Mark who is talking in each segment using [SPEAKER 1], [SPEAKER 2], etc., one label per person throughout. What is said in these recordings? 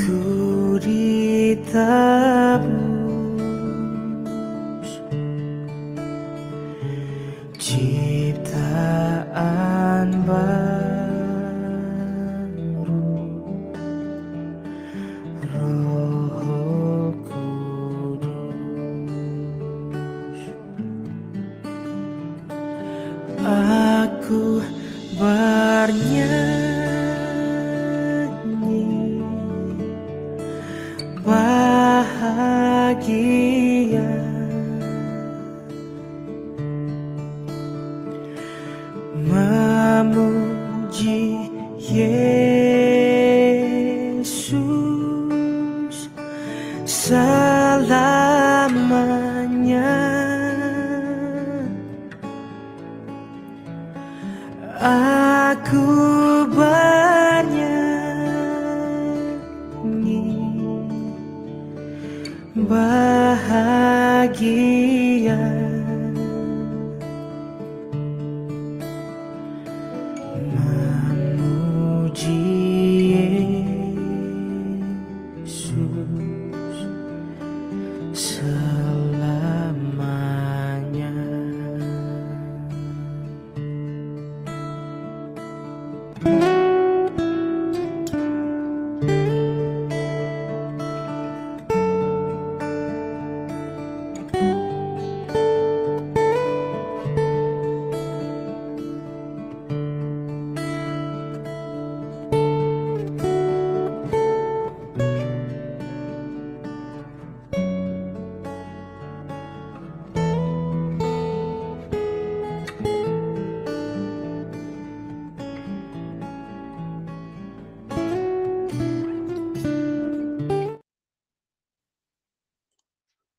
[SPEAKER 1] Ku ditebus ciptaan baru, Roh Kudus. Aku bernyanyi bahagia, memuji Yesus selamanya. Aku bernyanyi bahagia, memuji Yesus selamanya.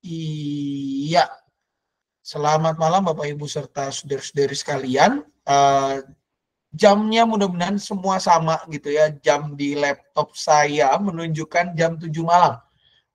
[SPEAKER 2] Iya, selamat malam Bapak Ibu serta saudara-saudari sekalian. Jamnya mudah-mudahan semua sama gitu ya. Jam di laptop saya menunjukkan jam 7 malam.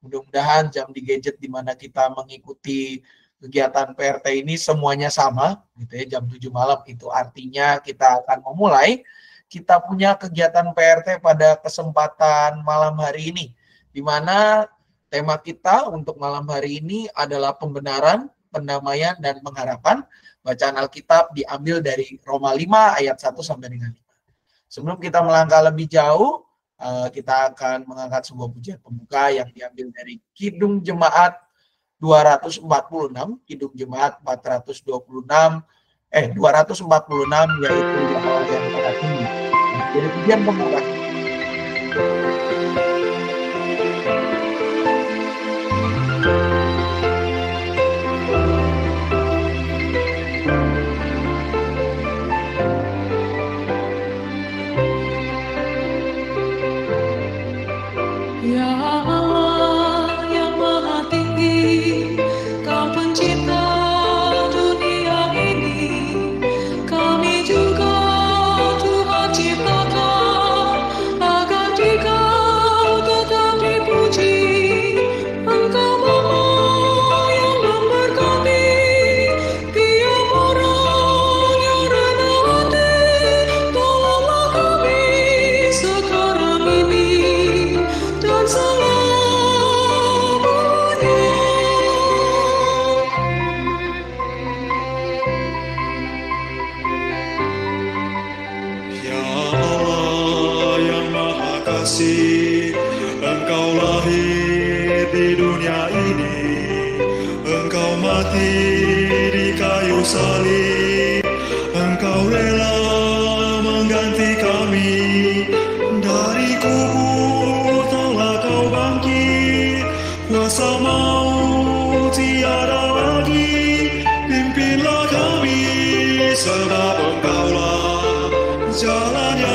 [SPEAKER 2] Mudah-mudahan jam di gadget di mana kita mengikuti kegiatan PRT ini semuanya sama gitu ya, jam 7 malam. Itu artinya kita akan memulai. Kita punya kegiatan PRT pada kesempatan malam hari ini, di mana tema kita untuk malam hari ini adalah pembenaran, pendamaian, dan pengharapan. Bacaan Alkitab diambil dari Roma 5 ayat 1 sampai dengan 5. Sebelum kita melangkah lebih jauh, kita akan mengangkat sebuah pujian pembuka yang diambil dari Kidung Jemaat 246, Kidung Jemaat 246, yaitu Yahweh yang Maha Tinggi. Jadi pujian pembuka.
[SPEAKER 3] Engkau lahir di dunia ini, Engkau mati di kayu salib, Engkau rela mengganti kami, dari kubur telah Kau bangkit, kuasa maut tiada lagi, pimpinlah kami, sebab Engkaulah jalan yang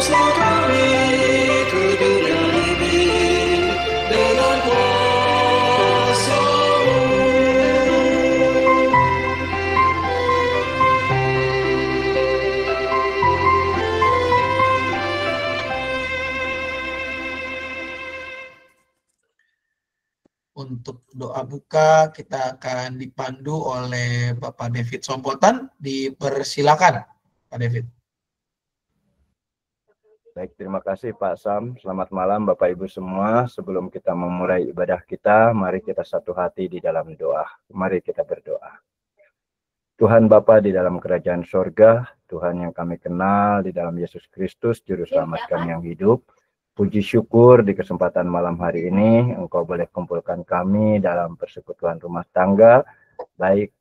[SPEAKER 3] Tebuslah kami ke dunia ini dengan kuasa-Mu.
[SPEAKER 2] Untuk doa buka kita akan dipandu oleh Bapak David Sompotan. Dipersilakan, Pak David.
[SPEAKER 4] Baik, terima kasih Pak Sam. Selamat malam Bapak Ibu semua. Sebelum kita memulai ibadah kita, mari kita satu hati di dalam doa. Mari kita berdoa. Tuhan Bapa di dalam kerajaan sorga, Tuhan yang kami kenal di dalam Yesus Kristus, Juru Selamat kami yang hidup. Puji syukur di kesempatan malam hari ini, Engkau boleh kumpulkan kami dalam persekutuan rumah tangga, baik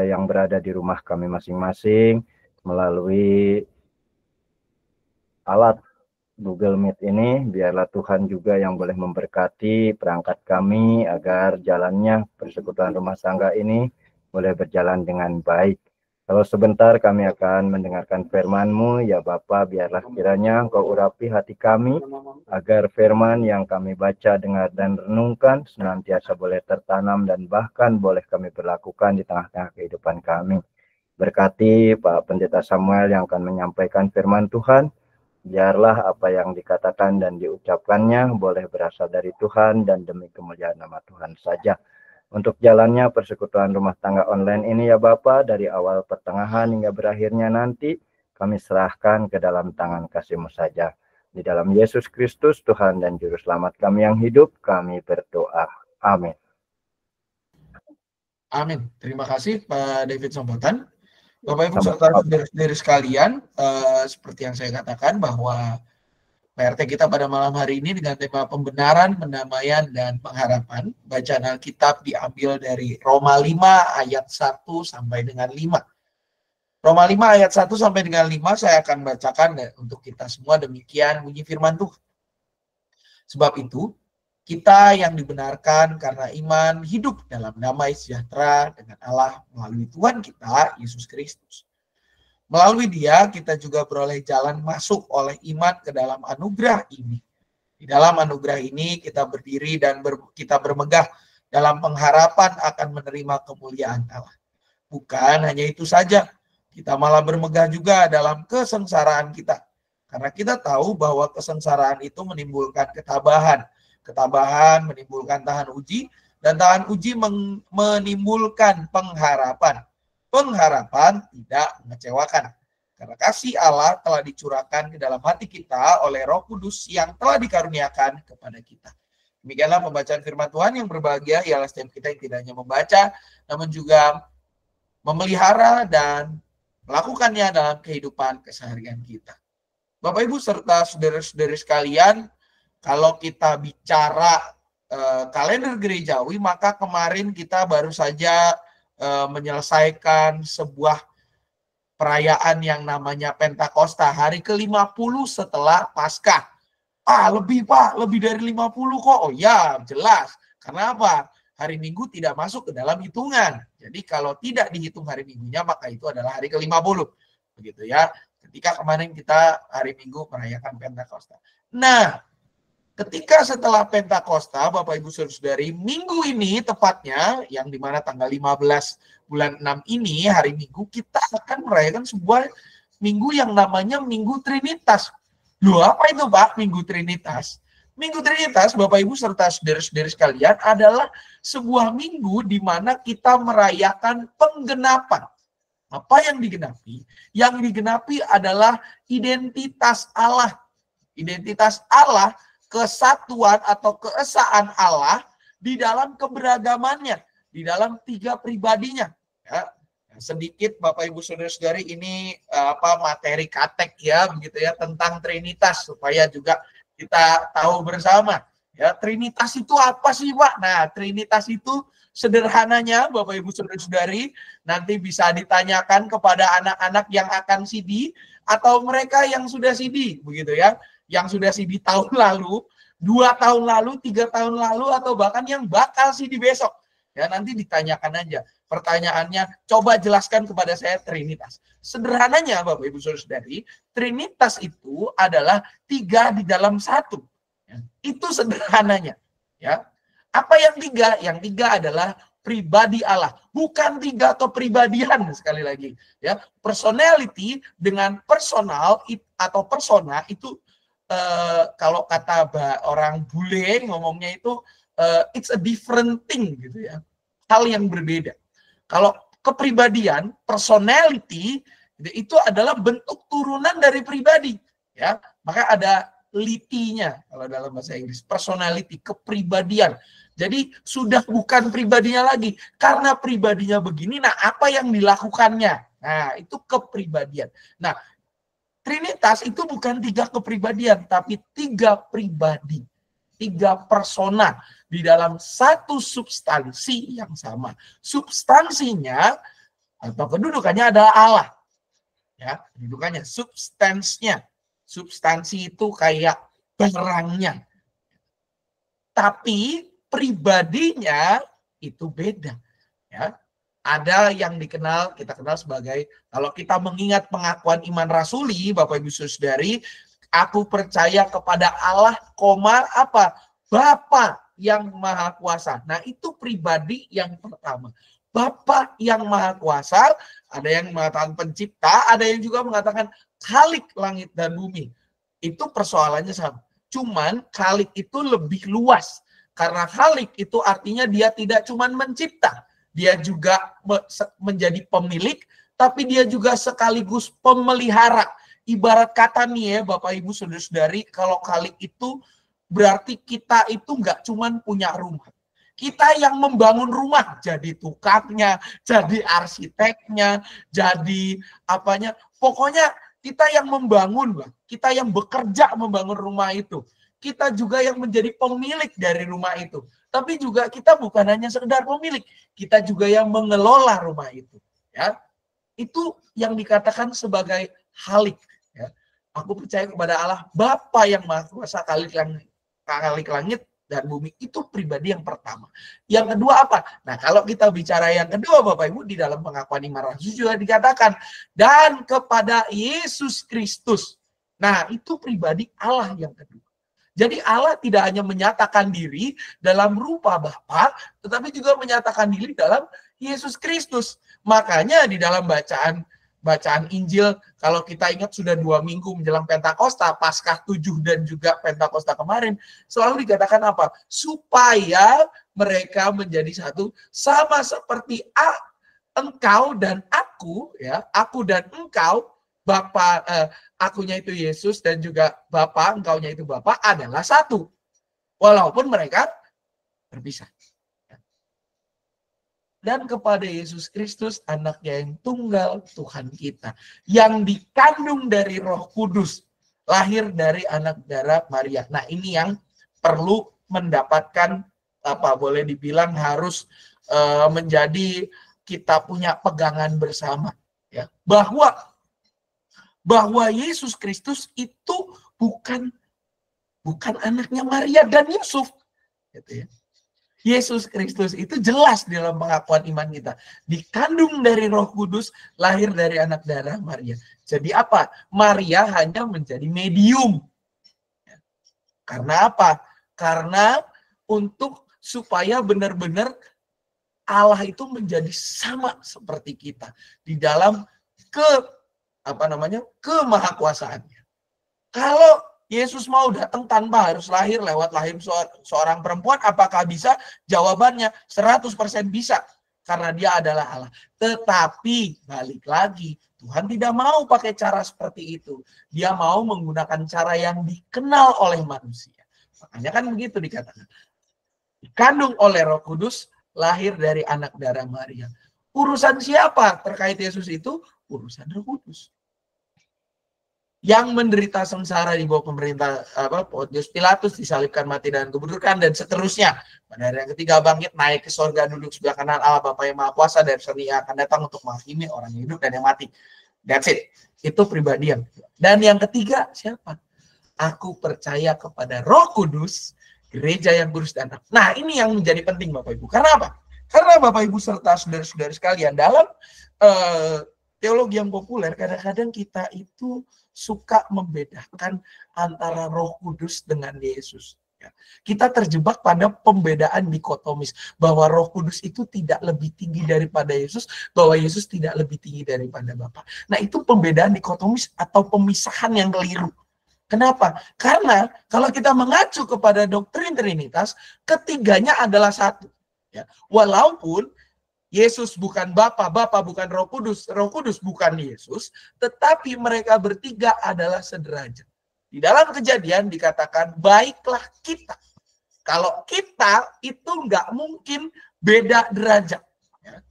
[SPEAKER 4] yang berada di rumah kami masing-masing, melalui alat Google Meet ini. Biarlah Tuhan juga yang boleh memberkati perangkat kami, agar jalannya persekutuan rumah tangga ini boleh berjalan dengan baik. Kalau sebentar kami akan mendengarkan firman-Mu, ya Bapa, biarlah kiranya Engkau urapi hati kami, agar firman yang kami baca, dengar, dan renungkan senantiasa boleh tertanam dan bahkan boleh kami berlakukan di tengah-tengah kehidupan kami. Berkati Pak Pendeta Samuel yang akan menyampaikan firman Tuhan, biarlah apa yang dikatakan dan diucapkannya boleh berasal dari Tuhan dan demi kemuliaan nama Tuhan saja. Untuk jalannya persekutuan rumah tangga online ini ya Bapa, dari awal pertengahan hingga berakhirnya nanti, kami serahkan ke dalam tangan kasih-Mu saja. Di dalam Yesus Kristus, Tuhan dan Juru Selamat kami yang hidup, kami berdoa. Amin.
[SPEAKER 2] Amin. Terima kasih Pak David Sompotan. Bapak Ibu serta saudara-saudari sekalian, seperti yang saya katakan bahwa PRT kita pada malam hari ini dengan tema pembenaran, pendamaian, dan pengharapan. Bacaan Alkitab diambil dari Roma 5 ayat 1 sampai dengan 5. Roma 5 ayat 1 sampai dengan 5 saya akan bacakan untuk kita semua, demikian bunyi firman Tuhan. Sebab itu, kita yang dibenarkan karena iman hidup dalam damai sejahtera dengan Allah melalui Tuhan kita, Yesus Kristus. Melalui Dia, kita juga beroleh jalan masuk oleh iman ke dalam anugerah ini. Di dalam anugerah ini, kita berdiri dan kita bermegah dalam pengharapan akan menerima kemuliaan Allah. Bukan hanya itu saja, kita malah bermegah juga dalam kesengsaraan kita. Karena kita tahu bahwa kesengsaraan itu menimbulkan ketabahan. Ketabahan menimbulkan tahan uji, dan tahan uji menimbulkan pengharapan. Pengharapan tidak mengecewakan, karena kasih Allah telah dicurahkan ke dalam hati kita oleh Roh Kudus yang telah dikaruniakan kepada kita. Demikianlah pembacaan firman Tuhan. Yang berbahagia ialah setiap kita yang tidak hanya membaca, namun juga memelihara dan melakukannya dalam kehidupan keseharian kita. Bapak Ibu serta saudara-saudari sekalian, kalau kita bicara kalender gerejawi, maka kemarin kita baru saja menyelesaikan sebuah perayaan yang namanya Pentakosta, hari ke-50 setelah Paskah. Lebih Pak, lebih dari 50 kok. Oh ya, jelas. Karena apa? Hari Minggu tidak masuk ke dalam hitungan. Jadi kalau tidak dihitung hari Minggunya, maka itu adalah hari ke-50. Begitu ya. Ketika kemarin kita hari Minggu merayakan Pentakosta. Nah, ketika setelah Pentakosta, Bapak Ibu Saudara-saudari, minggu ini tepatnya, yang dimana tanggal 15 bulan 6 ini, hari Minggu, kita akan merayakan sebuah minggu yang namanya Minggu Trinitas. Loh, apa itu Pak, Minggu Trinitas? Minggu Trinitas, Bapak Ibu serta saudara-saudari sekalian, adalah sebuah minggu di mana kita merayakan penggenapan. Apa yang digenapi? Yang digenapi adalah identitas Allah. Identitas Allah, kesatuan atau keesaan Allah di dalam keberagamannya, di dalam tiga pribadinya. Ya, sedikit Bapak Ibu Saudara-saudari, ini materi katek ya, begitu ya, tentang Trinitas supaya juga kita tahu bersama. Ya, Trinitas itu apa sih Pak? Nah, Trinitas itu sederhananya Bapak Ibu Saudara-saudari, nanti bisa ditanyakan kepada anak-anak yang akan CD atau mereka yang sudah CD, begitu ya. Yang sudah CD tahun lalu, 2 tahun lalu, 3 tahun lalu, atau bahkan yang bakal CD besok. Ya, nanti ditanyakan aja. Pertanyaannya, coba jelaskan kepada saya Trinitas. Sederhananya Bapak Ibu Saudara-saudari, Trinitas itu adalah 3 di dalam 1. Ya, itu sederhananya. Ya. Apa yang 3? Yang 3 adalah pribadi Allah, bukan 3 kepribadian sekali lagi. Ya, personality dengan personal atau persona itu kalau kata orang bule ngomongnya itu it's a different thing gitu ya, hal yang berbeda. Kalau kepribadian, personality itu adalah bentuk turunan dari pribadi, ya. Maka ada litinya kalau dalam bahasa Inggris, personality, kepribadian. Jadi sudah bukan pribadinya lagi, karena pribadinya begini. Nah, apa yang dilakukannya? Nah, itu kepribadian. Nah, Trinitas itu bukan 3 kepribadian, tapi 3 pribadi, 3 persona di dalam satu substansi yang sama. Substansinya atau kedudukannya adalah Allah. Ya, kedudukannya, substansinya. Substansi itu kayak barangnya. Tapi pribadinya itu beda. Ya. Ada yang kita kenal sebagai, kalau kita mengingat pengakuan iman rasuli, Bapak Ibu Saudari, aku percaya kepada Allah, apa? Bapa yang Maha Kuasa. Nah, itu pribadi yang pertama. Bapa yang Maha Kuasa, ada yang mengatakan pencipta, ada yang juga mengatakan Khalik langit dan bumi. Itu persoalannya sama. Cuman Khalik itu lebih luas. Karena Khalik itu artinya dia tidak cuma mencipta. Dia juga menjadi pemilik, tapi dia juga sekaligus pemelihara. Ibarat kata nih ya Bapak Ibu Saudara-saudari, kalau Khalik itu berarti kita itu nggak cuma punya rumah. Kita yang membangun rumah, jadi tukangnya, jadi arsiteknya, jadi apanya. Pokoknya kita yang membangun, kita yang bekerja membangun rumah itu. Kita juga yang menjadi pemilik dari rumah itu. Tapi juga kita bukan hanya sekedar pemilik, kita juga yang mengelola rumah itu. Ya, itu yang dikatakan sebagai Khalik. Ya. Aku percaya kepada Allah, Bapa yang Maha Kuasa, Khalik langit dan bumi. Itu pribadi yang pertama. Yang kedua apa? Nah, kalau kita bicara yang kedua Bapak Ibu, di dalam pengakuan iman rasuli juga dikatakan, dan kepada Yesus Kristus. Nah, itu pribadi Allah yang kedua. Jadi Allah tidak hanya menyatakan diri dalam rupa Bapa, tetapi juga menyatakan diri dalam Yesus Kristus. Makanya di dalam bacaan Injil, kalau kita ingat sudah 2 minggu menjelang Pentakosta, Paskah 7 dan juga Pentakosta kemarin, selalu dikatakan apa? Supaya mereka menjadi satu, sama seperti engkau dan aku, ya, aku dan engkau, Bapa, akunya itu Yesus dan juga Bapa, engkaunya itu Bapa adalah satu. Walaupun mereka berpisah. Dan kepada Yesus Kristus, anaknya yang tunggal, Tuhan kita, yang dikandung dari Roh Kudus, lahir dari anak darah Maria. Nah, ini yang perlu mendapatkan, boleh dibilang harus menjadi kita punya pegangan bersama, ya, bahwa Yesus Kristus itu bukan anaknya Maria dan Yusuf, gitu ya. Yesus Kristus itu jelas di dalam pengakuan iman kita. Dikandung dari Roh Kudus, lahir dari anak darah Maria. Jadi apa? Maria hanya menjadi medium. Karena apa? Karena supaya benar-benar Allah itu menjadi sama seperti kita di dalam kemahakuasaannya. Kalau Yesus mau datang tanpa harus lahir lewat lahir seorang perempuan, apakah bisa? Jawabannya 100% bisa, karena dia adalah Allah. Tetapi balik lagi, Tuhan tidak mau pakai cara seperti itu. Dia mau menggunakan cara yang dikenal oleh manusia. Makanya kan begitu dikatakan. Dikandung oleh Roh Kudus, lahir dari anak darah Maria. Urusan siapa terkait Yesus itu? Urusan Roh Kudus. Yang menderita sengsara di bawah pemerintah Pontius Pilatus, disalibkan, mati dan kuburkan, dan seterusnya. Pada hari yang ketiga bangkit, naik ke surga, duduk sebelah kanan Allah Bapa yang Maha Kuasa, dan seterusnya akan datang untuk menghakimi orang yang hidup dan yang mati. That's it. Itu pribadi yang kedua. Dan yang ketiga siapa? Aku percaya kepada Roh Kudus, gereja yang kudus dan nah, ini yang menjadi penting Bapak Ibu. Karena apa? Karena Bapak Ibu serta saudara-saudara sekalian, dalam teologi yang populer, kadang-kadang kita itu suka membedakan antara Roh Kudus dengan Yesus. Kita terjebak pada pembedaan dikotomis, bahwa Roh Kudus itu tidak lebih tinggi daripada Yesus, bahwa Yesus tidak lebih tinggi daripada Bapa. Nah, itu pembedaan dikotomis atau pemisahan yang keliru. Kenapa? Karena kalau kita mengacu kepada doktrin Trinitas, ketiganya adalah satu. Ya. Walaupun Yesus bukan Bapa, Bapa bukan Roh Kudus bukan Yesus, tetapi mereka bertiga adalah sederajat. Di dalam Kejadian dikatakan, baiklah kita. Kalau kita itu nggak mungkin beda derajat. Ya.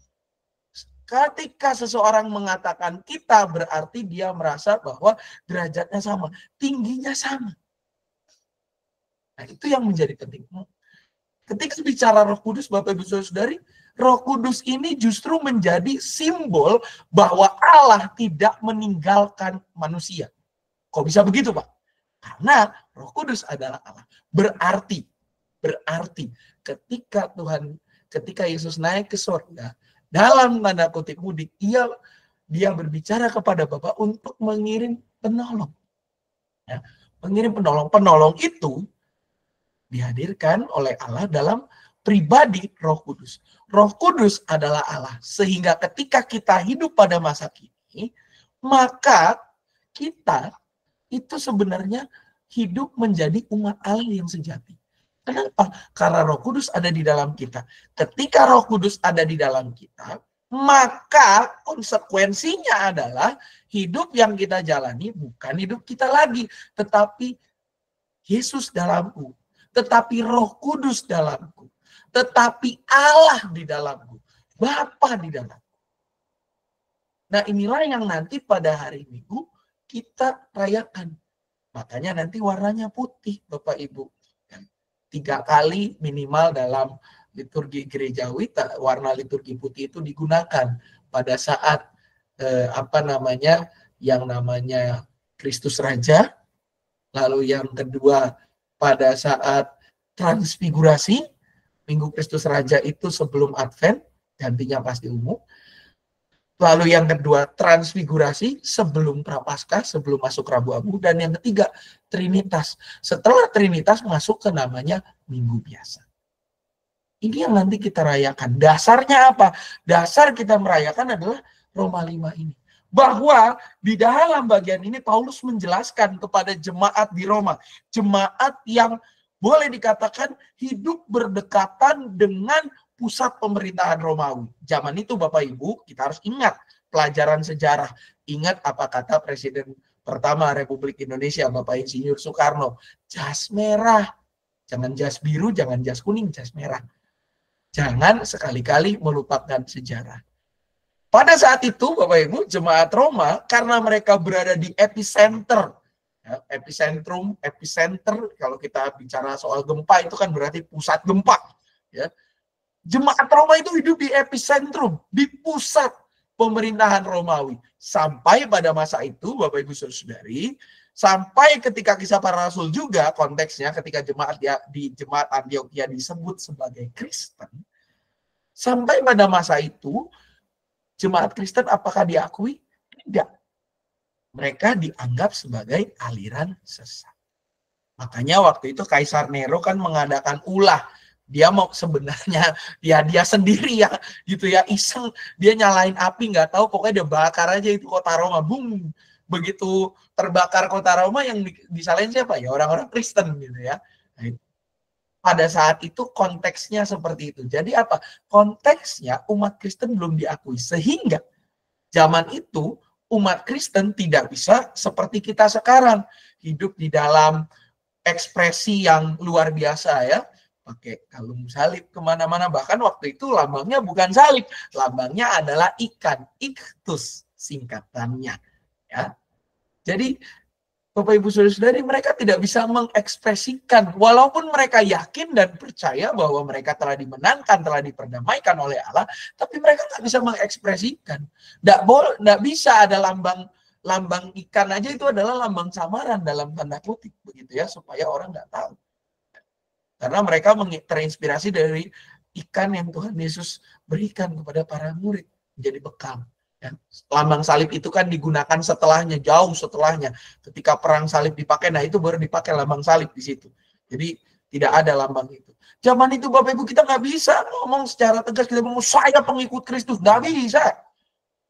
[SPEAKER 2] Ketika seseorang mengatakan kita, berarti dia merasa bahwa derajatnya sama, tingginya sama. Nah, itu yang menjadi penting. Ketika bicara Roh Kudus, Bapak Ibu Saudari, Roh Kudus ini justru menjadi simbol bahwa Allah tidak meninggalkan manusia. Kok bisa begitu, Pak? Karena Roh Kudus adalah Allah. Berarti ketika Yesus naik ke surga, dalam tanda kutip mudik, dia berbicara kepada Bapa untuk mengirim penolong. Ya, mengirim penolong. Penolong itu dihadirkan oleh Allah dalam pribadi Roh Kudus. Roh Kudus adalah Allah. Sehingga ketika kita hidup pada masa kini, maka kita itu sebenarnya hidup menjadi umat Allah yang sejati. Kenapa? Karena Roh Kudus ada di dalam kita. Ketika Roh Kudus ada di dalam kita, maka konsekuensinya adalah hidup yang kita jalani bukan hidup kita lagi, tetapi Yesus dalamku, tetapi Roh Kudus dalamku, tetapi Allah di dalamku, Bapa di dalamku. Nah, inilah yang nanti pada hari Minggu kita rayakan. Makanya nanti warnanya putih, Bapak Ibu. 3 kali minimal dalam liturgi gerejawi, warna liturgi putih itu digunakan pada saat yang namanya Kristus Raja. Lalu yang kedua pada saat transfigurasi, Minggu Kristus Raja itu sebelum Advent, gantinya pasti ungu. Lalu yang kedua, transfigurasi sebelum Prapaskah, sebelum masuk Rabu Abu. Dan yang ketiga, Trinitas. Setelah Trinitas masuk ke namanya Minggu Biasa. Ini yang nanti kita rayakan. Dasarnya apa? Dasar kita merayakan adalah Roma 5 ini. Bahwa di dalam bagian ini Paulus menjelaskan kepada jemaat di Roma. Jemaat yang boleh dikatakan hidup berdekatan dengan pusat pemerintahan Romawi. Zaman itu Bapak Ibu, kita harus ingat pelajaran sejarah. Ingat apa kata Presiden pertama Republik Indonesia, Bapak Insinyur Soekarno. Jas merah. Jangan jas biru, jangan jas kuning, jas merah. Jangan sekali-kali melupakan sejarah. Pada saat itu Bapak Ibu, jemaat Roma, karena mereka berada di epicenter. Ya, epicenter, kalau kita bicara soal gempa itu kan berarti pusat gempa. Ya. Jemaat Roma itu hidup di epicentrum, di pusat pemerintahan Romawi. Sampai pada masa itu, Bapak Ibu Saudari, sampai ketika Kisah Para Rasul juga konteksnya ketika jemaat Antiokhia disebut sebagai Kristen. Sampai pada masa itu, jemaat Kristen apakah diakui? Tidak. Mereka dianggap sebagai aliran sesat. Makanya waktu itu Kaisar Nero kan mengadakan ulah. Dia mau sebenarnya dia sendiri ya gitu ya, iseng dia nyalain api, nggak tahu, pokoknya dia bakar aja itu kota Roma. Boom, begitu terbakar kota Roma, yang disalahin siapa ya? Orang-orang Kristen gitu ya. Nah, pada saat itu konteksnya seperti itu. Jadi apa? Konteksnya umat Kristen belum diakui, sehingga zaman itu umat Kristen tidak bisa seperti kita sekarang hidup di dalam ekspresi yang luar biasa ya. Pakai kalung salib kemana-mana. Bahkan waktu itu lambangnya bukan salib, lambangnya adalah ikan, iktus singkatannya. Ya, jadi Bapak Ibu Saudara-saudari, mereka tidak bisa mengekspresikan, walaupun mereka yakin dan percaya bahwa mereka telah dimenangkan, telah diperdamaikan oleh Allah, tapi mereka tidak bisa mengekspresikan. Tidak bisa ada lambang ikan aja, itu adalah lambang samaran dalam tanda kutip begitu ya, supaya orang nggak tahu. Karena mereka terinspirasi dari ikan yang Tuhan Yesus berikan kepada para murid menjadi bekal. Ya. Lambang salib itu kan digunakan setelahnya, jauh setelahnya. Ketika perang salib dipakai, nah itu baru dipakai lambang salib di situ. Jadi tidak ada lambang itu. Zaman itu Bapak Ibu kita nggak bisa ngomong secara tegas, kita ngomong saya pengikut Kristus, nggak bisa.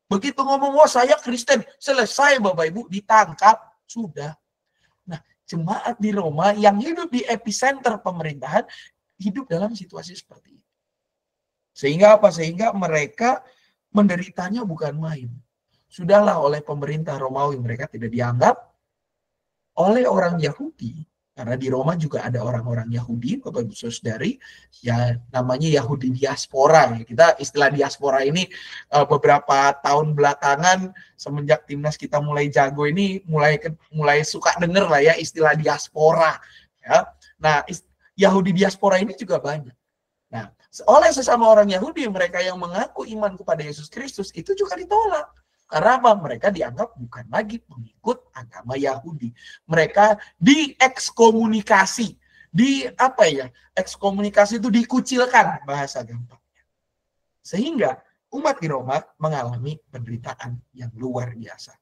[SPEAKER 2] Begitu ngomong wah saya Kristen, selesai Bapak Ibu ditangkap, sudah. Nah jemaat di Roma yang hidup di epicenter pemerintahan hidup dalam situasi seperti itu. Sehingga apa? Sehingga mereka menderitanya bukan main. Sudahlah oleh pemerintah Romawi mereka tidak dianggap, oleh orang Yahudi, karena di Roma juga ada orang-orang Yahudi, Bapak Ibu Saudari, ya namanya Yahudi diaspora. Kita istilah diaspora ini beberapa tahun belakangan semenjak timnas kita mulai jago ini mulai suka denger lah ya istilah diaspora. Ya. Nah Yahudi diaspora ini juga banyak. Nah, oleh sesama orang Yahudi, mereka yang mengaku iman kepada Yesus Kristus itu juga ditolak. Karena apa? Mereka dianggap bukan lagi pengikut agama Yahudi. Mereka diekskomunikasi. Ekskomunikasi itu dikucilkan, bahasa gampangnya. Sehingga umat di Roma mengalami penderitaan yang luar biasa.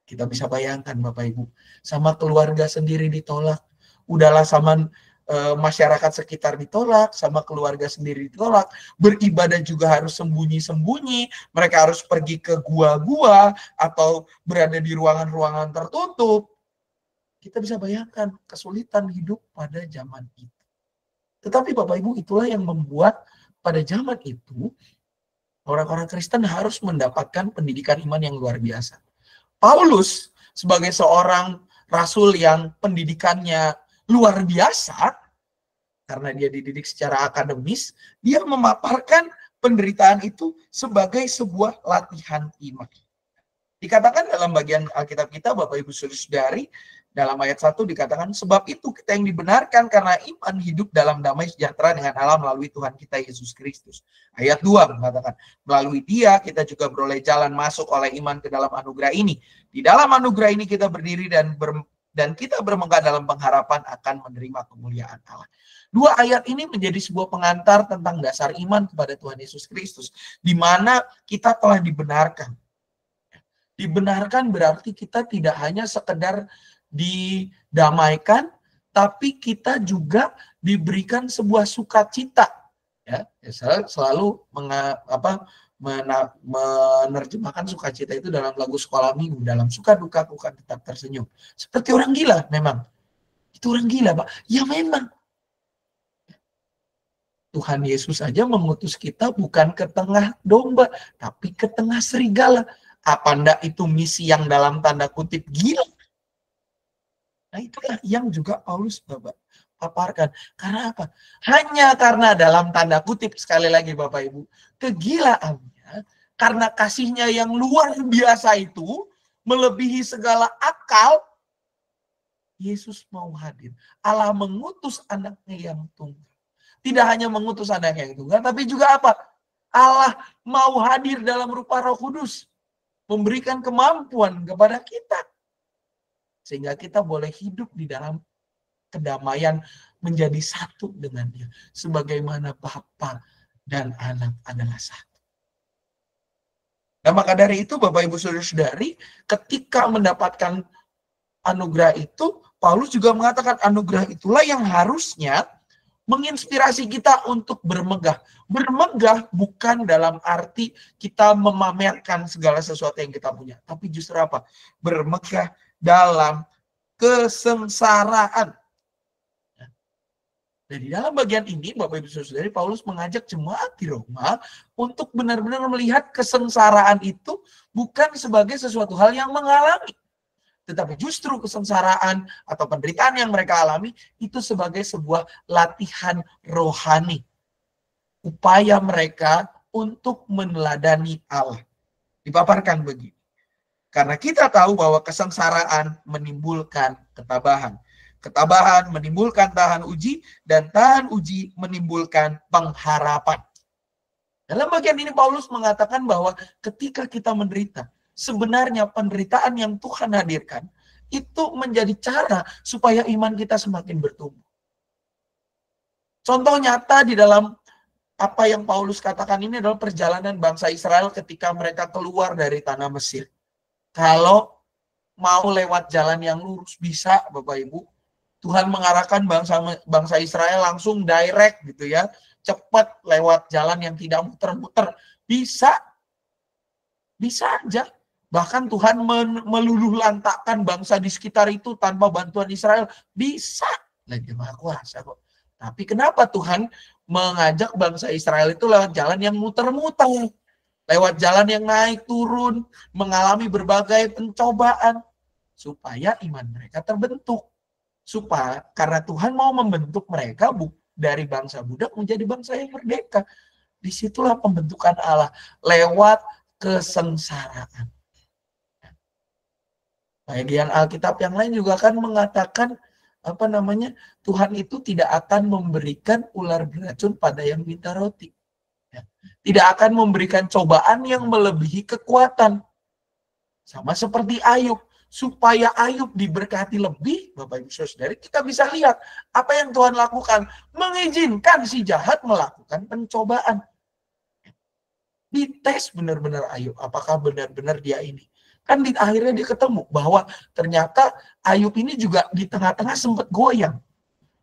[SPEAKER 2] Kita bisa bayangkan Bapak Ibu, sama keluarga sendiri ditolak. Udahlah sama masyarakat sekitar ditolak, sama keluarga sendiri ditolak, beribadah juga harus sembunyi-sembunyi, mereka harus pergi ke gua-gua atau berada di ruangan-ruangan tertutup. Kita bisa bayangkan kesulitan hidup pada zaman itu. Tetapi Bapak Ibu itulah yang membuat pada zaman itu orang-orang Kristen harus mendapatkan pendidikan iman yang luar biasa. Paulus sebagai seorang rasul yang pendidikannya luar biasa, karena dia dididik secara akademis, dia memaparkan penderitaan itu sebagai sebuah latihan iman. Dikatakan dalam bagian Alkitab kita, Bapak Ibu Saudari, dalam ayat 1 dikatakan, sebab itu kita yang dibenarkan karena iman hidup dalam damai sejahtera dengan Allah melalui Tuhan kita Yesus Kristus. Ayat 2 mengatakan, melalui dia kita juga beroleh jalan masuk oleh iman ke dalam anugerah ini. Di dalam anugerah ini kita berdiri dan kita bermegah dalam pengharapan akan menerima kemuliaan Allah. Dua ayat ini menjadi sebuah pengantar tentang dasar iman kepada Tuhan Yesus Kristus, di mana kita telah dibenarkan. Dibenarkan berarti kita tidak hanya sekedar didamaikan, tapi kita juga diberikan sebuah sukacita. Ya, selalu menerjemahkan sukacita itu dalam lagu sekolah minggu, dalam suka duka aku kan tetap tersenyum. Seperti orang gila memang. Itu orang gila Pak. Ya memang. Tuhan Yesus saja mengutus kita bukan ke tengah domba, tapi ke tengah serigala. Apa ndak itu misi yang dalam tanda kutip gila? Nah itulah yang juga Paulus paparkan. Karena apa? Hanya karena dalam tanda kutip, sekali lagi Bapak Ibu, kegilaannya, karena kasihnya yang luar biasa itu, melebihi segala akal, Yesus mau hadir. Allah mengutus anaknya yang tunggal. Tidak hanya mengutus anaknya yang tunggal, tapi juga apa? Allah mau hadir dalam rupa Roh Kudus. Memberikan kemampuan kepada kita. Sehingga kita boleh hidup di dalam kedamaian menjadi satu dengan Dia. Sebagaimana Bapa dan Anak adalah satu. Nah maka dari itu Bapak Ibu Saudara-saudari, ketika mendapatkan anugerah itu, Paulus juga mengatakan anugerah itulah yang harusnya menginspirasi kita untuk bermegah. Bermegah bukan dalam arti kita memamerkan segala sesuatu yang kita punya. Tapi justru apa? Bermegah dalam kesengsaraan. Dan di dalam bagian ini, Bapak Ibu Saudari, Paulus mengajak jemaat di Roma untuk benar-benar melihat kesengsaraan itu bukan sebagai sesuatu hal yang mengalami. Tetapi justru kesengsaraan atau penderitaan yang mereka alami itu sebagai sebuah latihan rohani. Upaya mereka untuk meneladani Allah. Dipaparkan begini. Karena kita tahu bahwa kesengsaraan menimbulkan ketabahan. Ketabahan menimbulkan tahan uji, dan tahan uji menimbulkan pengharapan. Dalam bagian ini Paulus mengatakan bahwa ketika kita menderita, sebenarnya penderitaan yang Tuhan hadirkan itu menjadi cara supaya iman kita semakin bertumbuh. Contoh nyata di dalam apa yang Paulus katakan ini adalah perjalanan bangsa Israel ketika mereka keluar dari tanah Mesir. Kalau mau lewat jalan yang lurus bisa, Bapak Ibu. Tuhan mengarahkan bangsa Israel langsung direct gitu ya, cepat lewat jalan yang tidak muter-muter. Bisa aja. Bahkan Tuhan meluluh lantakkan bangsa di sekitar itu tanpa bantuan Israel. Bisa. Lagi Maha Kuasa kok. Tapi kenapa Tuhan mengajak bangsa Israel itu lewat jalan yang muter-muter? Lewat jalan yang naik turun, mengalami berbagai pencobaan. Supaya iman mereka terbentuk. Karena Tuhan mau membentuk mereka dari bangsa budak menjadi bangsa yang merdeka. Disitulah pembentukan Allah lewat kesengsaraan. Bagian Alkitab yang lain juga akan mengatakan Tuhan itu tidak akan memberikan ular beracun pada yang minta roti. Tidak akan memberikan cobaan yang melebihi kekuatan. Sama seperti Ayub. Supaya Ayub diberkati lebih, Bapak Ibu Saudara, kita bisa lihat apa yang Tuhan lakukan. Mengizinkan si jahat melakukan pencobaan. Dites benar-benar Ayub, apakah benar-benar dia ini. Kan akhirnya dia ketemu bahwa ternyata Ayub ini juga di tengah-tengah sempat goyang.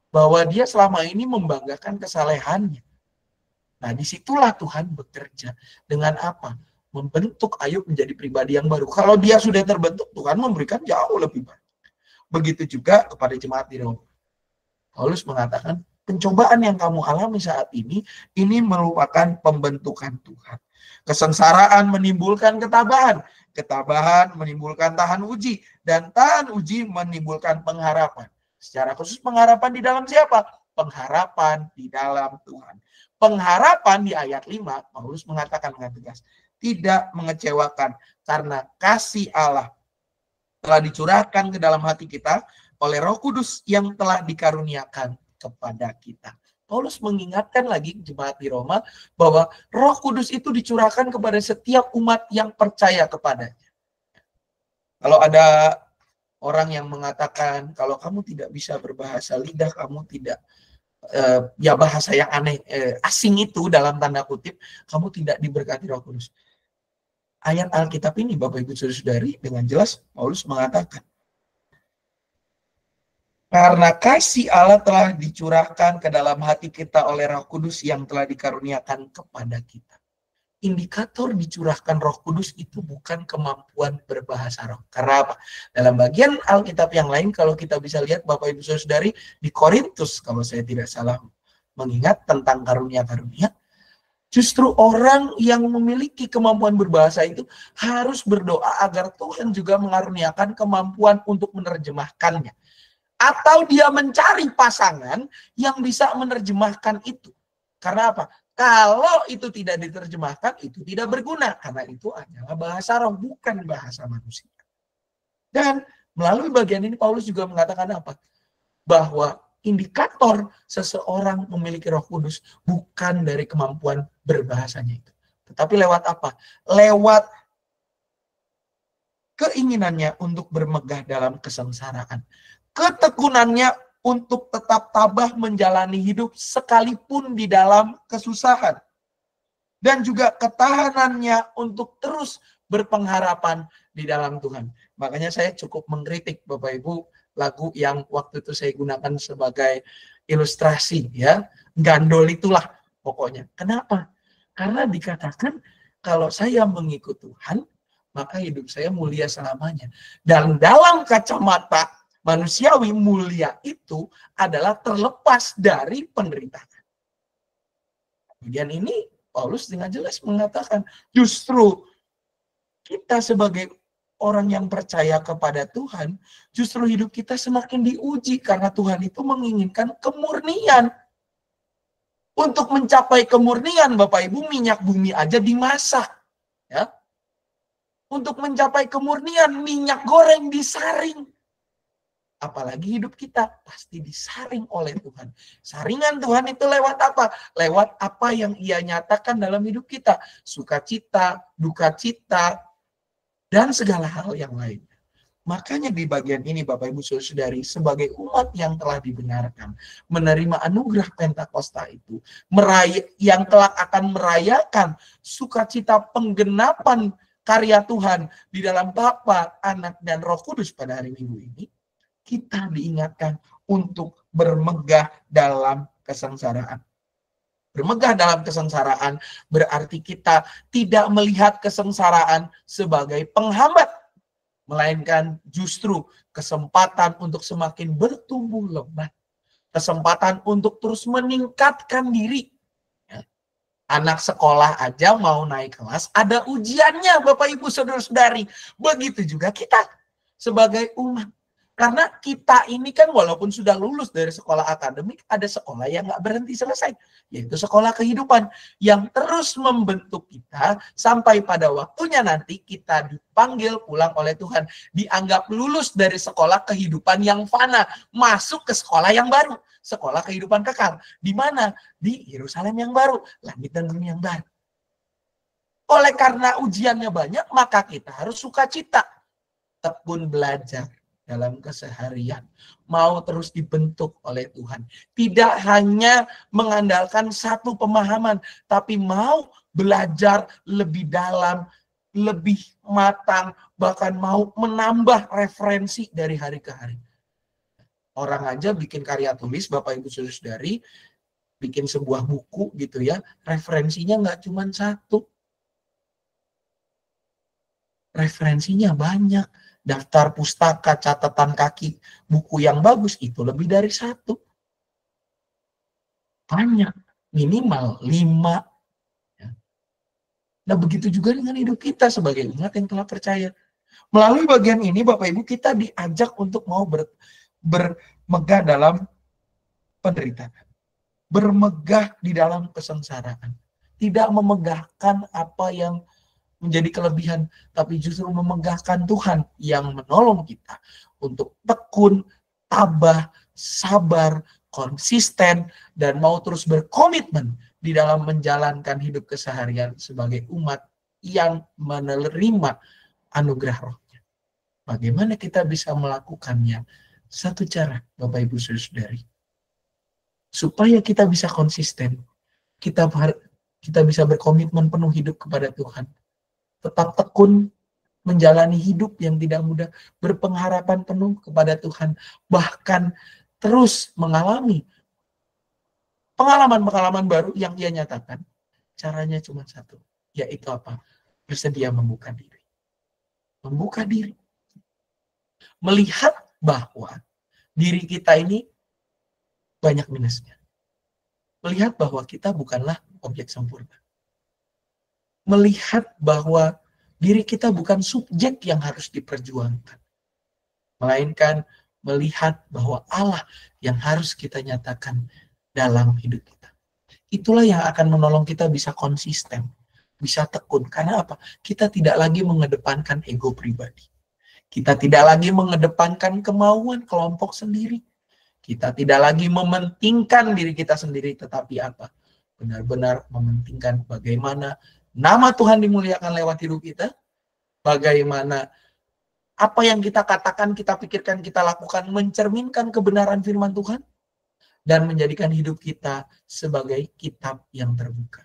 [SPEAKER 2] Bahwa dia selama ini membanggakan kesalehannya. Nah, disitulah Tuhan bekerja. Dengan apa? Membentuk Ayub menjadi pribadi yang baru. Kalau dia sudah terbentuk, Tuhan memberikan jauh lebih banyak. Begitu juga kepada jemaat di Roma. Paulus mengatakan, pencobaan yang kamu alami saat ini merupakan pembentukan Tuhan. Kesengsaraan menimbulkan ketabahan. Ketabahan menimbulkan tahan uji. Dan tahan uji menimbulkan pengharapan. Secara khusus pengharapan di dalam siapa? Pengharapan di dalam Tuhan. Pengharapan di ayat 5, Paulus mengatakan dengan tegas, tidak mengecewakan karena kasih Allah telah dicurahkan ke dalam hati kita oleh Roh Kudus yang telah dikaruniakan kepada kita. Paulus mengingatkan lagi jemaat di Roma bahwa Roh Kudus itu dicurahkan kepada setiap umat yang percaya kepadanya. Kalau ada orang yang mengatakan kalau kamu tidak bisa berbahasa lidah, kamu tidak bahasa yang aneh, asing itu dalam tanda kutip, kamu tidak diberkati Roh Kudus. Ayat Alkitab ini, Bapak Ibu Saudari, dengan jelas Paulus mengatakan, karena kasih Allah telah dicurahkan ke dalam hati kita oleh Roh Kudus yang telah dikaruniakan kepada kita. Indikator dicurahkan Roh Kudus itu bukan kemampuan berbahasa roh. Karena apa? Dalam bagian Alkitab yang lain, kalau kita bisa lihat Bapak Ibu Saudari, di Korintus, kalau saya tidak salah mengingat tentang karunia-karunia, justru orang yang memiliki kemampuan berbahasa itu harus berdoa agar Tuhan juga mengaruniakan kemampuan untuk menerjemahkannya. Atau dia mencari pasangan yang bisa menerjemahkan itu. Karena apa? Kalau itu tidak diterjemahkan, itu tidak berguna. Karena itu adalah bahasa roh, bukan bahasa manusia. Dan melalui bagian ini Paulus juga mengatakan apa? Bahwa indikator seseorang memiliki Roh Kudus bukan dari kemampuan berbahasanya itu. Tetapi lewat apa? Lewat keinginannya untuk bermegah dalam kesengsaraan. Ketekunannya untuk tetap tabah menjalani hidup sekalipun di dalam kesusahan. Dan juga ketahanannya untuk terus berpengharapan di dalam Tuhan. Makanya saya cukup mengkritik Bapak Ibu lagu yang waktu itu saya gunakan sebagai ilustrasi, ya, gandol itulah pokoknya. Kenapa? Karena dikatakan kalau saya mengikut Tuhan, maka hidup saya mulia selamanya. Dan dalam kacamata manusiawi, mulia itu adalah terlepas dari penderitaan. Kemudian ini Paulus dengan jelas mengatakan justru kita sebagai orang yang percaya kepada Tuhan, justru hidup kita semakin diuji karena Tuhan itu menginginkan kemurnian. Untuk mencapai kemurnian, Bapak Ibu, minyak bumi aja dimasak. Ya. Untuk mencapai kemurnian, minyak goreng disaring. Apalagi hidup kita pasti disaring oleh Tuhan. Saringan Tuhan itu lewat apa? Lewat apa yang Ia nyatakan dalam hidup kita. Sukacita, duka cita, dan segala hal yang lain. Makanya di bagian ini Bapak Ibu Saudari, sebagai umat yang telah dibenarkan, menerima anugerah Pentakosta itu, yang kelak akan merayakan sukacita penggenapan karya Tuhan di dalam Bapa, Anak, dan Roh Kudus pada hari Minggu ini, kita diingatkan untuk bermegah dalam kesengsaraan. Bermegah dalam kesengsaraan berarti kita tidak melihat kesengsaraan sebagai penghambat, melainkan justru kesempatan untuk semakin bertumbuh lebat, kesempatan untuk terus meningkatkan diri. Ya. Anak sekolah aja mau naik kelas, ada ujiannya Bapak Ibu Saudara-saudari. Begitu juga kita sebagai umat. Karena kita ini kan walaupun sudah lulus dari sekolah akademik, ada sekolah yang nggak berhenti selesai, yaitu sekolah kehidupan yang terus membentuk kita sampai pada waktunya nanti kita dipanggil pulang oleh Tuhan, dianggap lulus dari sekolah kehidupan yang fana, masuk ke sekolah yang baru, sekolah kehidupan kekal. Di mana? Di Yerusalem yang baru, langit dan bumi yang baru. Oleh karena ujiannya banyak, maka kita harus sukacita, tekun belajar dalam keseharian, mau terus dibentuk oleh Tuhan. Tidak hanya mengandalkan satu pemahaman, tapi mau belajar lebih dalam, lebih matang, bahkan mau menambah referensi dari hari ke hari. Orang aja bikin karya tulis, Bapak Ibu Saudara-saudari, bikin sebuah buku gitu ya, referensinya nggak cuma satu. Referensinya banyak. Daftar pustaka, catatan kaki, buku yang bagus itu lebih dari satu. Banyak, minimal 5. Nah begitu juga dengan hidup kita sebagai umat yang telah percaya. Melalui bagian ini Bapak Ibu kita diajak untuk mau bermegah dalam penderitaan. Bermegah di dalam kesengsaraan. Tidak memegahkan apa yang menjadi kelebihan, tapi justru memegahkan Tuhan yang menolong kita untuk tekun, tabah, sabar, konsisten, dan mau terus berkomitmen di dalam menjalankan hidup keseharian sebagai umat yang menerima anugerah Roh-Nya. Bagaimana kita bisa melakukannya? Satu cara, Bapak Ibu Saudari, supaya kita bisa konsisten, kita bisa berkomitmen penuh hidup kepada Tuhan. Tetap tekun menjalani hidup yang tidak mudah, berpengharapan penuh kepada Tuhan, bahkan terus mengalami pengalaman-pengalaman baru yang Ia nyatakan. Caranya cuma satu, yaitu apa? Bersedia membuka diri. Membuka diri. Melihat bahwa diri kita ini banyak minusnya. Melihat bahwa kita bukanlah objek sempurna. Melihat bahwa diri kita bukan subjek yang harus diperjuangkan. Melainkan melihat bahwa Allah yang harus kita nyatakan dalam hidup kita. Itulah yang akan menolong kita bisa konsisten, bisa tekun. Karena apa? Kita tidak lagi mengedepankan ego pribadi. Kita tidak lagi mengedepankan kemauan kelompok sendiri. Kita tidak lagi mementingkan diri kita sendiri, tetapi apa? Benar-benar mementingkan bagaimana nama Tuhan dimuliakan lewat hidup kita, bagaimana apa yang kita katakan, kita pikirkan, kita lakukan mencerminkan kebenaran firman Tuhan, dan menjadikan hidup kita sebagai kitab yang terbuka.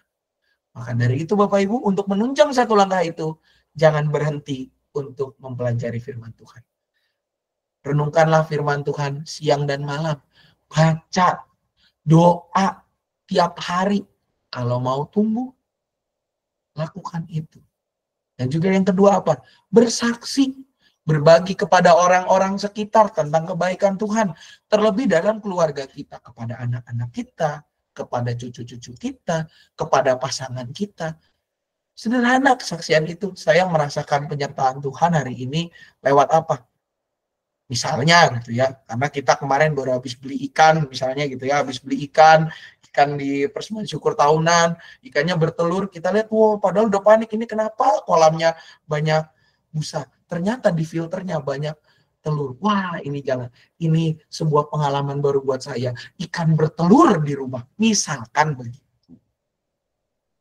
[SPEAKER 2] Maka dari itu Bapak Ibu, untuk menunjang satu langkah itu, jangan berhenti untuk mempelajari firman Tuhan. Renungkanlah firman Tuhan siang dan malam. Baca, doa tiap hari. Kalau mau tumbuh, lakukan itu. Dan juga yang kedua apa? Bersaksi. Berbagi kepada orang-orang sekitar tentang kebaikan Tuhan. Terlebih dalam keluarga kita, kepada anak-anak kita, kepada cucu-cucu kita, kepada pasangan kita. Sederhana kesaksian itu. Saya merasakan penyertaan Tuhan hari ini lewat apa? Misalnya gitu ya, karena kita kemarin baru habis beli ikan, misalnya gitu ya, habis beli ikan di persembahan syukur tahunan, ikannya bertelur, kita lihat, wow, padahal udah panik, ini kenapa kolamnya banyak busa? Ternyata di filternya banyak telur. Wah, ini jangan. Ini sebuah pengalaman baru buat saya. Ikan bertelur di rumah, misalkan begitu.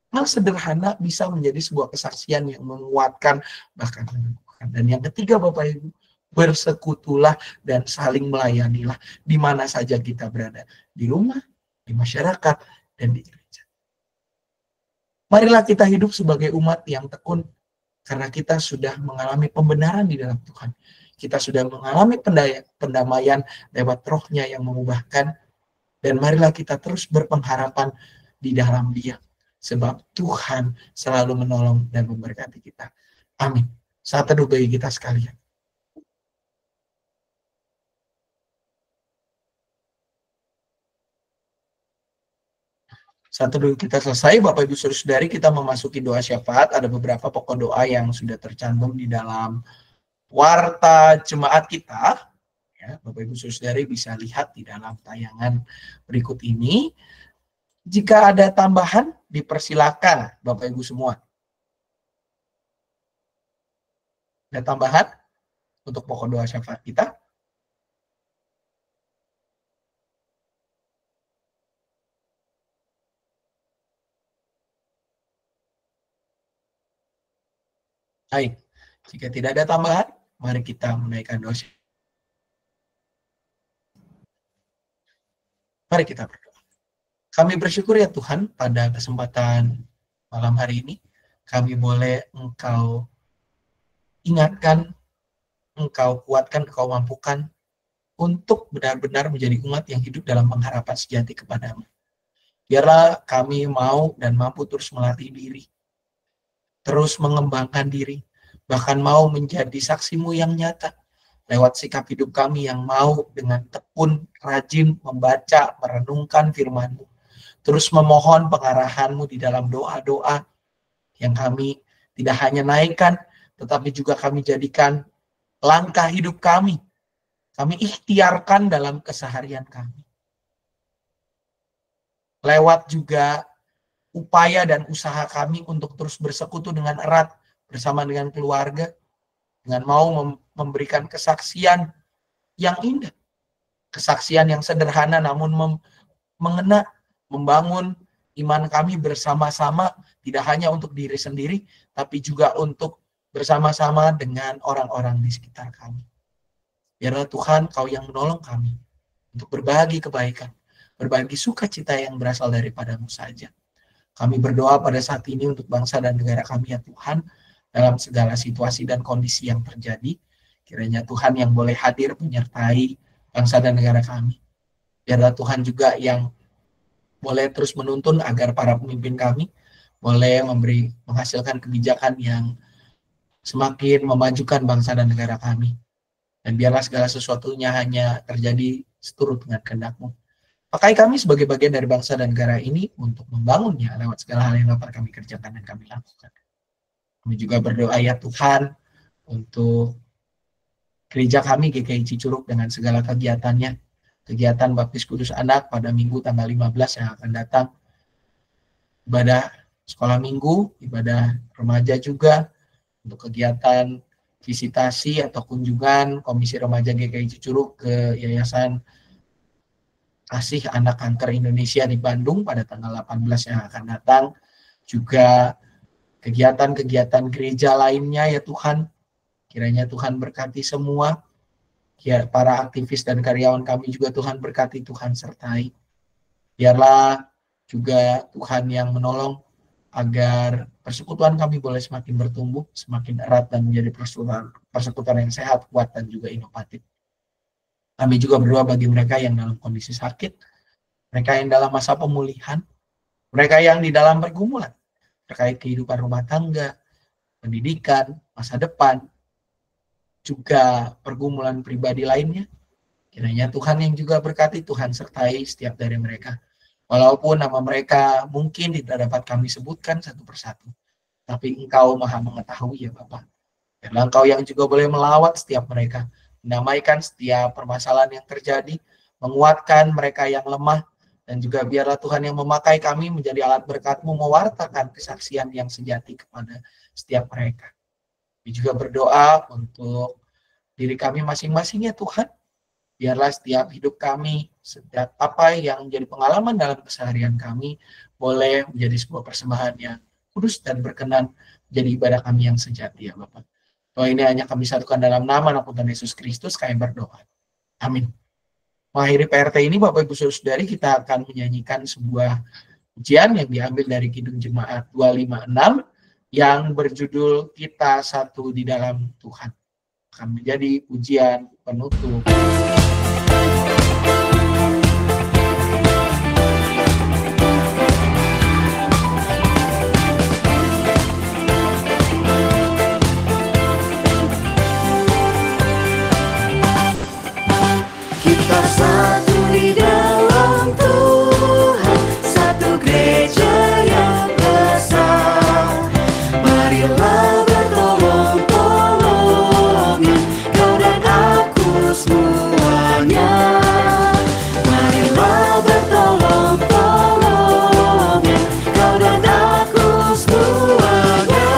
[SPEAKER 2] Hal sederhana bisa menjadi sebuah kesaksian yang menguatkan, bahkan meneguhkan. Dan yang ketiga Bapak Ibu, bersekutulah dan saling melayanilah di mana saja kita berada, di rumah, di masyarakat, dan di gereja. Marilah kita hidup sebagai umat yang tekun karena kita sudah mengalami pembenaran di dalam Tuhan. Kita sudah mengalami pendamaian lewat Roh-Nya yang mengubahkan, dan marilah kita terus berpengharapan di dalam Dia, sebab Tuhan selalu menolong dan memberkati kita. Amin. Saat teduh bagi kita sekalian. Saat teduh kita selesai, Bapak Ibu Saudara-saudari, kita memasuki doa syafaat. Ada beberapa pokok doa yang sudah tercantum di dalam warta jemaat kita. Ya, Bapak Ibu Saudara-saudari bisa lihat di dalam tayangan berikut ini. Jika ada tambahan, dipersilakan Bapak Ibu semua. Ada tambahan untuk pokok doa syafaat kita? Baik, jika tidak ada tambahan, mari kita menaikkan doa. Mari kita berdoa. Kami bersyukur ya Tuhan, pada kesempatan malam hari ini, kami boleh Engkau ingatkan, Engkau kuatkan, Engkau mampukan untuk benar-benar menjadi umat yang hidup dalam pengharapan sejati kepadamu. Biarlah kami mau dan mampu terus melatih diri, terus mengembangkan diri, bahkan mau menjadi saksimu yang nyata lewat sikap hidup kami yang mau dengan tekun, rajin membaca, merenungkan firman-Mu, terus memohon pengarahan-Mu di dalam doa-doa yang kami tidak hanya naikkan, tetapi juga kami jadikan langkah hidup kami ikhtiarkan dalam keseharian kami. Lewat juga upaya dan usaha kami untuk terus bersekutu dengan erat bersama dengan keluarga, dengan mau memberikan kesaksian yang indah, kesaksian yang sederhana namun mengena, membangun iman kami bersama-sama, tidak hanya untuk diri sendiri, tapi juga untuk bersama-sama dengan orang-orang di sekitar kami. Biarlah Tuhan Kau yang menolong kami untuk berbagi kebaikan, berbagi sukacita yang berasal daripada-Mu saja. Kami berdoa pada saat ini untuk bangsa dan negara kami ya Tuhan, dalam segala situasi dan kondisi yang terjadi. Kiranya Tuhan yang boleh hadir menyertai bangsa dan negara kami. Biarlah Tuhan juga yang boleh terus menuntun agar para pemimpin kami boleh menghasilkan kebijakan yang semakin memajukan bangsa dan negara kami. Dan biarlah segala sesuatunya hanya terjadi seturut dengan kehendak-Mu. Pakai kami sebagai bagian dari bangsa dan negara ini untuk membangunnya lewat segala hal yang dapat kami kerjakan dan kami lakukan. Kami juga berdoa ya Tuhan untuk gereja kami GKI Cicurug dengan segala kegiatannya. Kegiatan Baptis Kudus Anak pada Minggu tanggal 15 yang akan datang. Ibadah sekolah minggu, ibadah remaja juga. Untuk kegiatan visitasi atau kunjungan Komisi Remaja GKI Cicurug ke Yayasan Kasih Anak Kanker Indonesia di Bandung pada tanggal 18 yang akan datang. Juga kegiatan-kegiatan gereja lainnya ya Tuhan. Kiranya Tuhan berkati semua. Ya, para aktivis dan karyawan kami juga Tuhan berkati, Tuhan sertai. Biarlah juga Tuhan yang menolong agar persekutuan kami boleh semakin bertumbuh, semakin erat dan menjadi persekutuan yang sehat, kuat, dan juga inovatif. Kami juga berdoa bagi mereka yang dalam kondisi sakit, mereka yang dalam masa pemulihan, mereka yang di dalam pergumulan, terkait kehidupan rumah tangga, pendidikan, masa depan, juga pergumulan pribadi lainnya. Kiranya Tuhan yang juga berkati, Tuhan sertai setiap dari mereka. Walaupun nama mereka mungkin tidak dapat kami sebutkan satu persatu, tapi Engkau Maha mengetahui ya Bapak. Biarlah Engkau yang juga boleh melawat setiap mereka, mendamaikan setiap permasalahan yang terjadi, menguatkan mereka yang lemah, dan juga biarlah Tuhan yang memakai kami menjadi alat berkat-Mu mewartakan kesaksian yang sejati kepada setiap mereka. Kami juga berdoa untuk diri kami masing-masing ya Tuhan. Biarlah setiap hidup kami, setiap apa yang menjadi pengalaman dalam keseharian kami, boleh menjadi sebuah persembahan yang kudus dan berkenan menjadi ibadah kami yang sejati ya Bapak. Bahwa ini hanya kami satukan dalam nama anak Tuhan Yesus Kristus, kami berdoa. Amin. Mengakhiri PRT ini, Bapak Ibu Saudari, kita akan menyanyikan sebuah pujian yang diambil dari Kidung Jemaat 256 yang berjudul Kita Satu di Dalam Tuhan. Akan menjadi pujian penutup.
[SPEAKER 3] Kita satu di dalam Tuhan, satu gereja yang besar. Marilah bertolong-tolongan, kau dan aku semuanya. Marilah bertolong-tolongan, kau dan aku semuanya.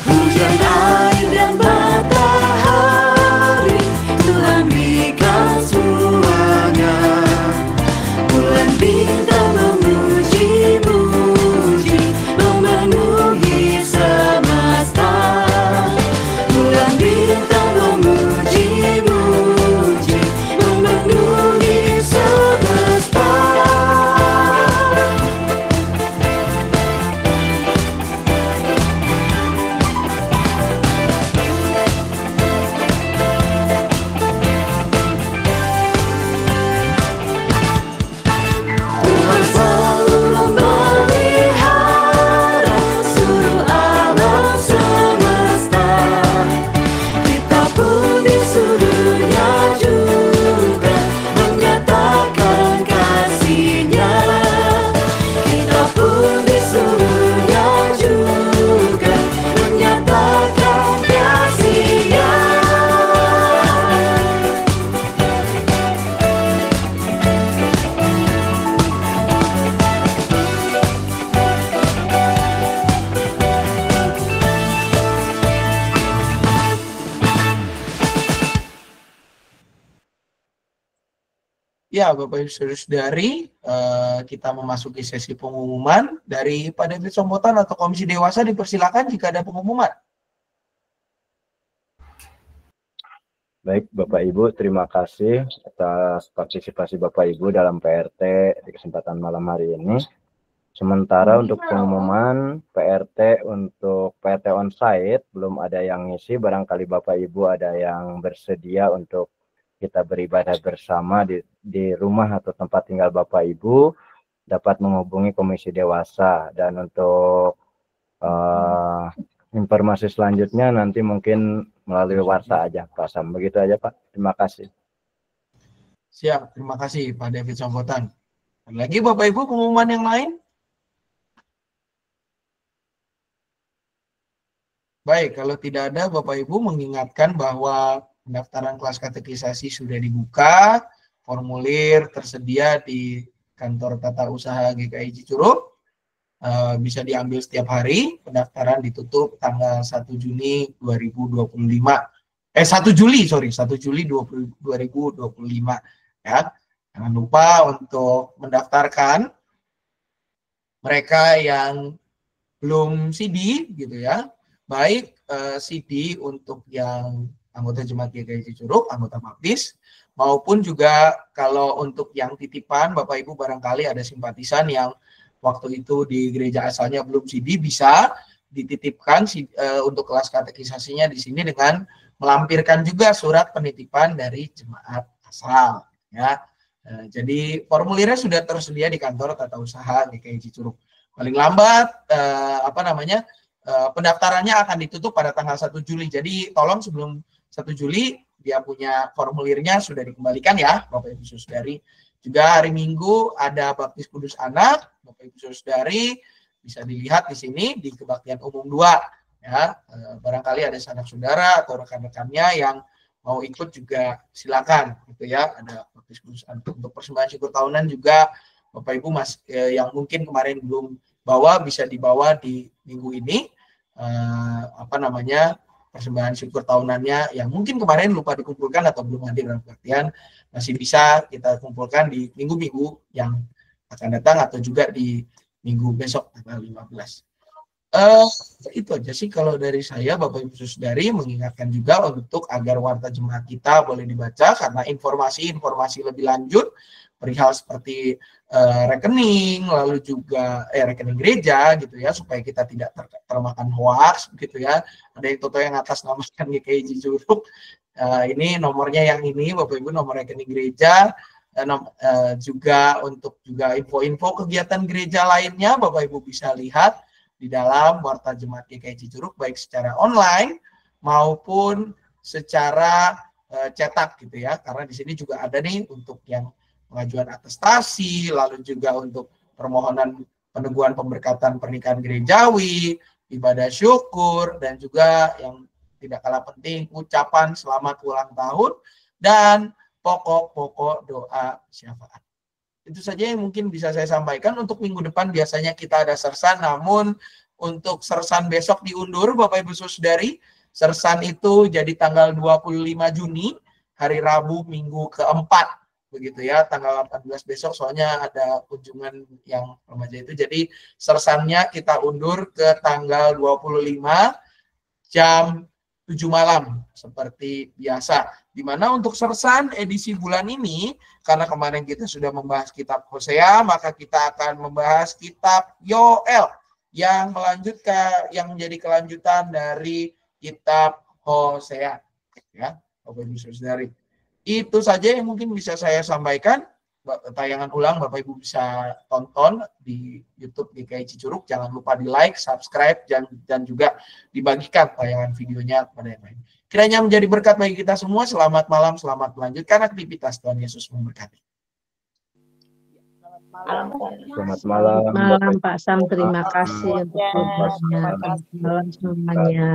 [SPEAKER 3] Hujan, air, dan matahari Tuhan berikan semuanya. Bulan bintang memuji-muji, memenuhi semesta. Bulan bintang memuji-muji, memenuhi semesta. Tuhan selalu memelihara seluruh alam semesta. Kita pun disuruhnya juga menyatakan kasih-Nya. Kita pun disuruhnya juga menyatakan kasih-Nya.
[SPEAKER 2] Ya, Bapak Ibu Saudari, kita memasuki sesi pengumuman dari Pak David Sombotan atau Komisi Dewasa. Dipersilakan jika ada pengumuman.
[SPEAKER 4] Baik, Bapak Ibu, terima kasih atas partisipasi Bapak Ibu dalam PRT di kesempatan malam hari ini. Sementara untuk pengumuman PRT untuk PRT on-site belum ada yang ngisi, barangkali Bapak Ibu ada yang bersedia untuk kita beribadah bersama di rumah atau tempat tinggal Bapak Ibu, dapat menghubungi Komisi Dewasa. Dan untuk informasi selanjutnya nanti mungkin melalui warta aja, Pak Sam. Begitu aja, Pak. Terima kasih.
[SPEAKER 2] Siap, terima kasih Pak David Sombotan. Ada lagi Bapak Ibu pengumuman yang lain? Baik, kalau tidak ada, Bapak Ibu mengingatkan bahwa pendaftaran kelas katekisasi sudah dibuka, formulir tersedia di kantor tata usaha GKI Cicurug, bisa diambil setiap hari. Pendaftaran ditutup tanggal 1 Juni 2025. 1 Juli 2025 ya. Jangan lupa untuk mendaftarkan mereka yang belum CD gitu ya. Baik CD untuk yang anggota Jemaat GKI Cicurug, anggota baptis, maupun juga kalau untuk yang titipan, Bapak Ibu barangkali ada simpatisan yang waktu itu di gereja asalnya belum CD, bisa dititipkan untuk kelas katekisasinya di sini dengan melampirkan juga surat penitipan dari jemaat asal. Ya, jadi formulirnya sudah tersedia di kantor tata usaha GKI Cicurug. Paling lambat pendaftarannya akan ditutup pada tanggal 1 Juli. Jadi tolong sebelum 1 Juli dia punya formulirnya sudah dikembalikan ya, Bapak Ibu Saudari. Juga hari Minggu ada baptis kudus anak, Bapak Ibu Saudari bisa dilihat di sini di kebaktian umum 2 ya. Barangkali ada sanak saudara atau rekan-rekannya yang mau ikut juga silakan gitu ya. Ada baptis kudus anak untuk persembahan syukur tahunan juga Bapak Ibu yang mungkin kemarin belum bawa bisa dibawa di minggu ini. persembahan syukur tahunannya yang mungkin kemarin lupa dikumpulkan atau belum hadir dalam kebaktian, masih bisa kita kumpulkan di minggu-minggu yang akan datang atau juga di minggu besok tanggal 15. Itu aja sih kalau dari saya, Bapak Ibu Saudari, mengingatkan juga untuk agar warta jemaat kita boleh dibaca karena informasi-informasi lebih lanjut perihal seperti rekening, lalu juga rekening gereja gitu ya, supaya kita tidak termakan hoax gitu ya. Ada yang toto yang atas namakan GKI Cicurug, ini nomornya yang ini Bapak Ibu, nomor rekening gereja. Juga untuk juga info-info kegiatan gereja lainnya Bapak Ibu bisa lihat di dalam warta jemaat GKI Cicurug, baik secara online maupun secara cetak gitu ya, karena di sini juga ada nih untuk yang pengajuan atestasi, lalu juga untuk permohonan peneguhan pemberkatan pernikahan gerejawi, ibadah syukur, dan juga yang tidak kalah penting ucapan selamat ulang tahun dan pokok-pokok doa syafaat. Itu saja yang mungkin bisa saya sampaikan. Untuk minggu depan biasanya kita ada sersan, namun untuk sersan besok diundur Bapak Ibu Saudari. Sersan itu jadi tanggal 25 Juni, hari Rabu minggu keempat. Begitu ya, tanggal 18 besok soalnya ada kunjungan yang remaja itu. Jadi sersannya kita undur ke tanggal 25 jam 7 malam seperti biasa. Dimana untuk sersan edisi bulan ini, karena kemarin kita sudah membahas kitab Hosea, maka kita akan membahas kitab Yoel yang melanjutkan, yang menjadi kelanjutan dari kitab Hosea. Ya, Bapak Ibu Saudari. Itu saja yang mungkin bisa saya sampaikan. Tayangan ulang Bapak Ibu bisa tonton di YouTube GKI Cicurug. Jangan lupa di like, subscribe, dan juga dibagikan tayangan videonya kepada yang lain. Kiranya menjadi berkat bagi kita semua. Selamat malam, selamat melanjutkan aktivitas. Tuhan Yesus memberkati.
[SPEAKER 4] Selamat malam.
[SPEAKER 5] Malam Pak Sam, terima kasih untuk doanya. Selamat malam semuanya.